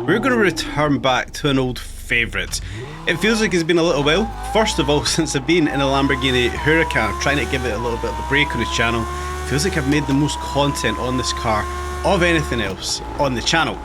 we're going to return back to an old favourite. It feels like it's been a little while. First of all, since I've been in a Lamborghini Huracan, trying to give it a little bit of a break on this channel, it feels like I've made the most content on this car of anything else on the channel.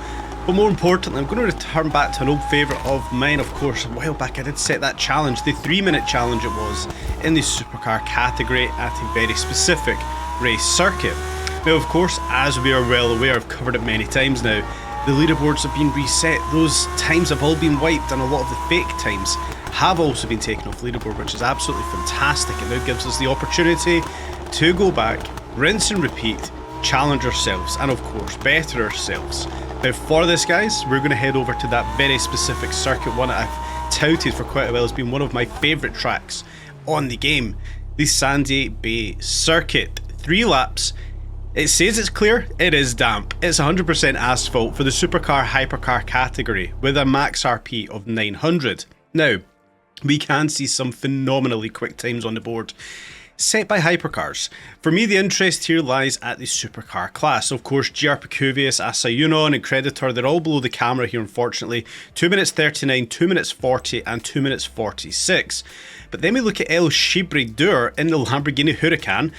But more importantly, I'm going to return back to an old favourite of mine. Of course, a while back I did set that challenge, the 3-minute challenge it was, in the supercar category at a very specific race circuit. Now of course, as we are well aware, I've covered it many times now, the leaderboards have been reset, those times have all been wiped, and a lot of the fake times have also been taken off leaderboard, which is absolutely fantastic. It now gives us the opportunity to go back, rinse and repeat, challenge ourselves, and of course better ourselves. Now for this, guys, we're going to head over to that very specific circuit, one that I've touted for quite a while. It's been one of my favourite tracks on the game, the Sandy Bay circuit. 3 laps. It says it's clear, it is damp. It's 100% asphalt for the supercar hypercar category with a max RP of 900. Now, we can see some phenomenally quick times on the board set by hypercars. For me, the interest here lies at the supercar class. Of course, GR Picuvius, Asayunon and Creditor, they're all below the camera here, unfortunately. 2 minutes 39, 2 minutes 40 and 2 minutes 46. But then we look at El Shibrideur in the Lamborghini Huracan.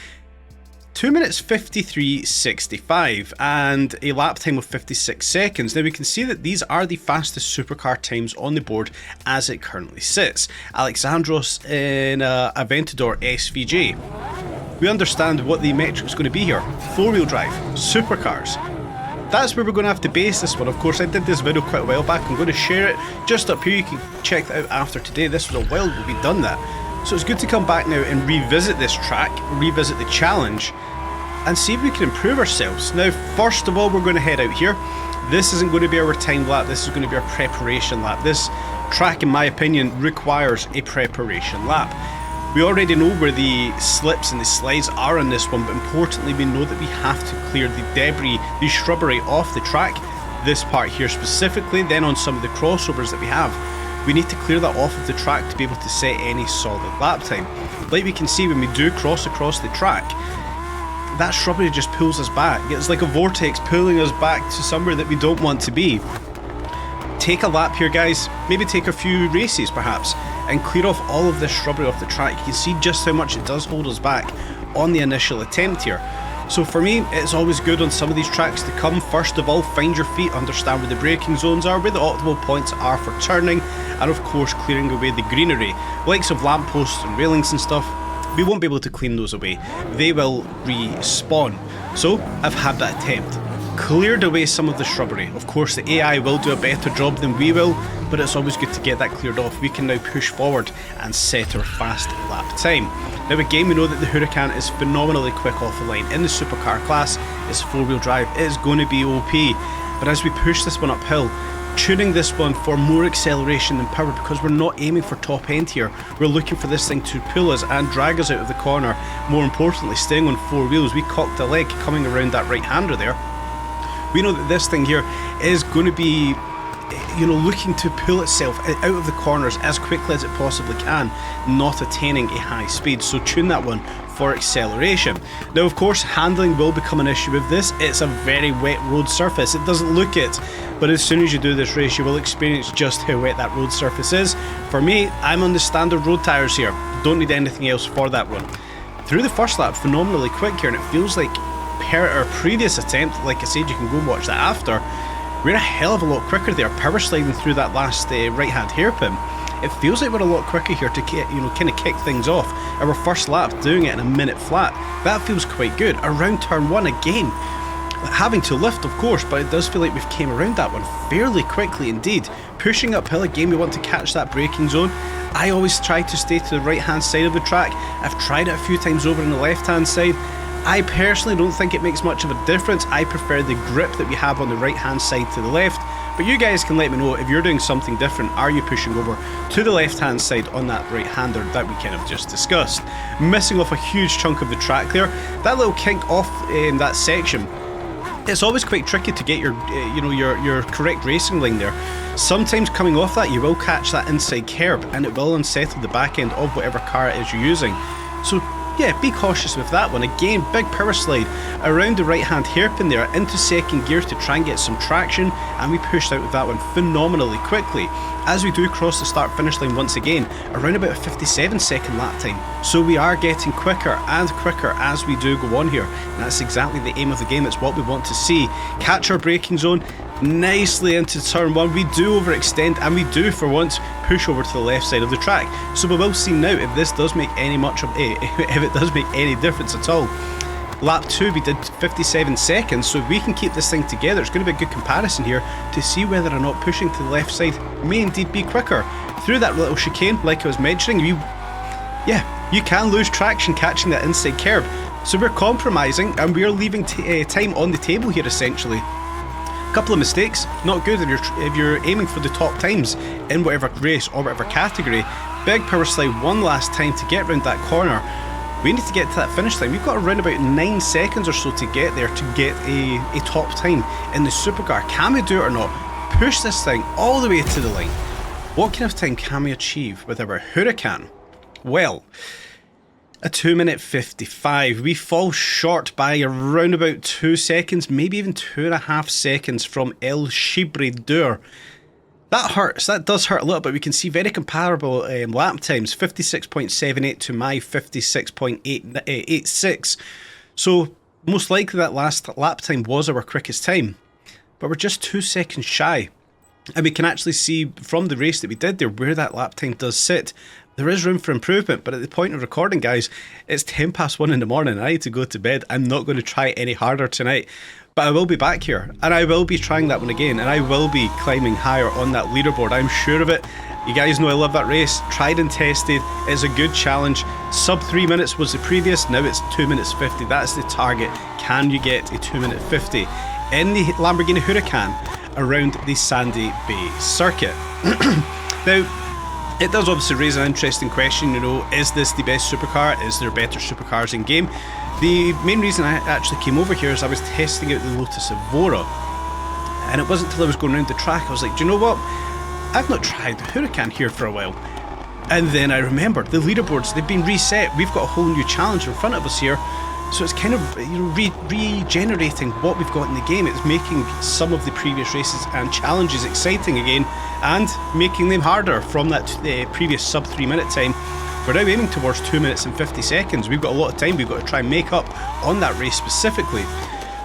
2 minutes 53.65 and a lap time of 56 seconds. Now we can see that these are the fastest supercar times on the board as it currently sits. Alexandros in Aventador SVJ. We understand what the metric is going to be here. 4-wheel drive, supercars. That's where we're going to have to base this one. Of course, I did this video quite a while back. I'm going to share it just up here. You can check that out after today. This was a while that we've done that. So it's good to come back now and revisit this track, revisit the challenge, and see if we can improve ourselves. Now, first of all, we're going to head out here. This isn't going to be our timed lap, this is going to be our preparation lap. This track, in my opinion, requires a preparation lap. We already know where the slips and the slides are on this one, but importantly, we know that we have to clear the debris, the shrubbery off the track. This part here specifically, then on some of the crossovers that we have. We need to clear that off of the track to be able to set any solid lap time. Like we can see when we do cross across the track, that shrubbery just pulls us back. It's like a vortex pulling us back to somewhere that we don't want to be. Take a lap here, guys. Maybe take a few races perhaps and clear off all of this shrubbery off the track. You can see just how much it does hold us back on the initial attempt here. So for me, it's always good on some of these tracks to come, first of all, find your feet, understand where the braking zones are, where the optimal points are for turning, and of course clearing away the greenery. Likes of lampposts and railings and stuff, we won't be able to clean those away. They will respawn. So I've had that attempt. Cleared away some of the shrubbery. Of course the AI will do a better job than we will, but it's always good to get that cleared off. We can now push forward and set our fast lap time. Now again, we know that the Huracan is phenomenally quick off the line. In the supercar class, it's 4-wheel drive, it is going to be OP. But as we push this one uphill, tuning this one for more acceleration than power, because we're not aiming for top end here. We're looking for this thing to pull us and drag us out of the corner. More importantly, staying on 4 wheels. We cocked a leg coming around that right-hander there. We know that this thing here is going to be, you know, looking to pull itself out of the corners as quickly as it possibly can, not attaining a high speed. So tune that one for acceleration. Now of course, handling will become an issue with this. It's a very wet road surface. It doesn't look it, but as soon as you do this race, you will experience just how wet that road surface is. For me, I'm on the standard road tyres here. Don't need anything else for that one. Through the first lap, phenomenally quick here, and it feels like per our previous attempt, like I said, you can go and watch that after, we're a hell of a lot quicker there, power sliding through that last right hand hairpin. It feels like we're a lot quicker here to get, you know, kind of kick things off. Our first lap, doing it in a minute flat, that feels quite good. Around turn 1 again, having to lift of course, but it does feel like we've came around that one fairly quickly indeed. Pushing uphill again, we want to catch that braking zone. I always try to stay to the right hand side of the track. I've tried it a few times over on the left hand side. I personally don't think it makes much of a difference. I prefer the grip that we have on the right hand side to the left, but you guys can let me know if you're doing something different. Are you pushing over to the left hand side on that right hander that we kind of just discussed? Missing off a huge chunk of the track there. That little kink off in that section, it's always quite tricky to get your your correct racing line there. Sometimes coming off that, you will catch that inside curb and it will unsettle the back end of whatever car it is you're using. So yeah, be cautious with that one. Again, big power slide around the right hand hairpin there into second gear to try and get some traction, and we pushed out with that one phenomenally quickly. As we do cross the start finish line once again, around about a 57-second lap time. So we are getting quicker and quicker as we do go on here, and that's exactly the aim of the game. It's what we want to see. Catch our braking zone nicely into turn 1. We do overextend, and we do for once push over to the left side of the track. So we will see now if this does make any if it does make any difference at all. Lap 2 we did 57 seconds, so if we can keep this thing together, it's going to be a good comparison here to see whether or not pushing to the left side may indeed be quicker. Through that little chicane, like I was mentioning, you can lose traction catching that inside curb. So we're compromising and we're leaving time on the table here essentially. Couple of mistakes, not good if you're aiming for the top times in whatever race or whatever category. Big power slide one last time to get around that corner. We need to get to that finish line. We've got around about 9 seconds or so to get there to get a top time in the supercar. Can we do it or not? Push this thing all the way to the line. What kind of time can we achieve with our Huracan? Well, a 2 minute 55. We fall short by around about 2 seconds, maybe even 2.5 seconds from El Chibridor. That hurts, that does hurt a little bit. We can see very comparable lap times, 56.78 to my 56.86. So most likely that last lap time was our quickest time, but we're just 2 seconds shy. And we can actually see from the race that we did there where that lap time does sit. There is room for improvement, but at the point of recording, guys, it's 1:10 in the morning. I need to go to bed. I'm not going to try any harder tonight. But I will be back here, and I will be trying that one again, and I will be climbing higher on that leaderboard. I'm sure of it. You guys know I love that race. Tried and tested. It's a good challenge. Sub 3 minutes was the previous. Now it's 2 minutes 50. That's the target. Can you get a 2 minute 50 in the Lamborghini Huracan around the Sandy Bay circuit? Now, it does obviously raise an interesting question, you know, is this the best supercar? Is there better supercars in game? The main reason I actually came over here is I was testing out the Lotus Evora, and it wasn't until I was going around the track I was like, do you know what? I've not tried the Huracan here for a while. And then I remembered the leaderboards, they've been reset. We've got a whole new challenge in front of us here. So it's kind of, you know, regenerating what we've got in the game. It's making some of the previous races and challenges exciting again, and making them harder from that previous sub 3 minute time. We're now aiming towards 2 minutes and 50 seconds. We've got a lot of time we've got to try and make up on that race specifically.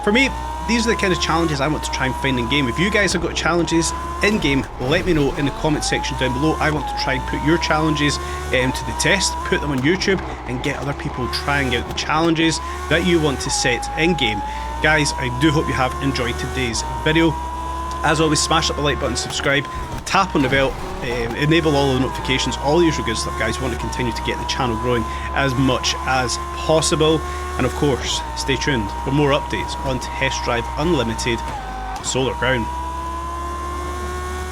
For me, these are the kind of challenges I want to try and find in game. If you guys have got challenges in game, let me know in the comment section down below. I want to try and put your challenges to the test, put them on YouTube, and get other people trying out the challenges that you want to set in game. Guys, I do hope you have enjoyed today's video. As always, smash up the like button, subscribe, tap on the bell, enable all the notifications, all the usual good stuff, guys. We want to continue to get the channel growing as much as possible. And of course, stay tuned for more updates on Test Drive Unlimited Solar Crown.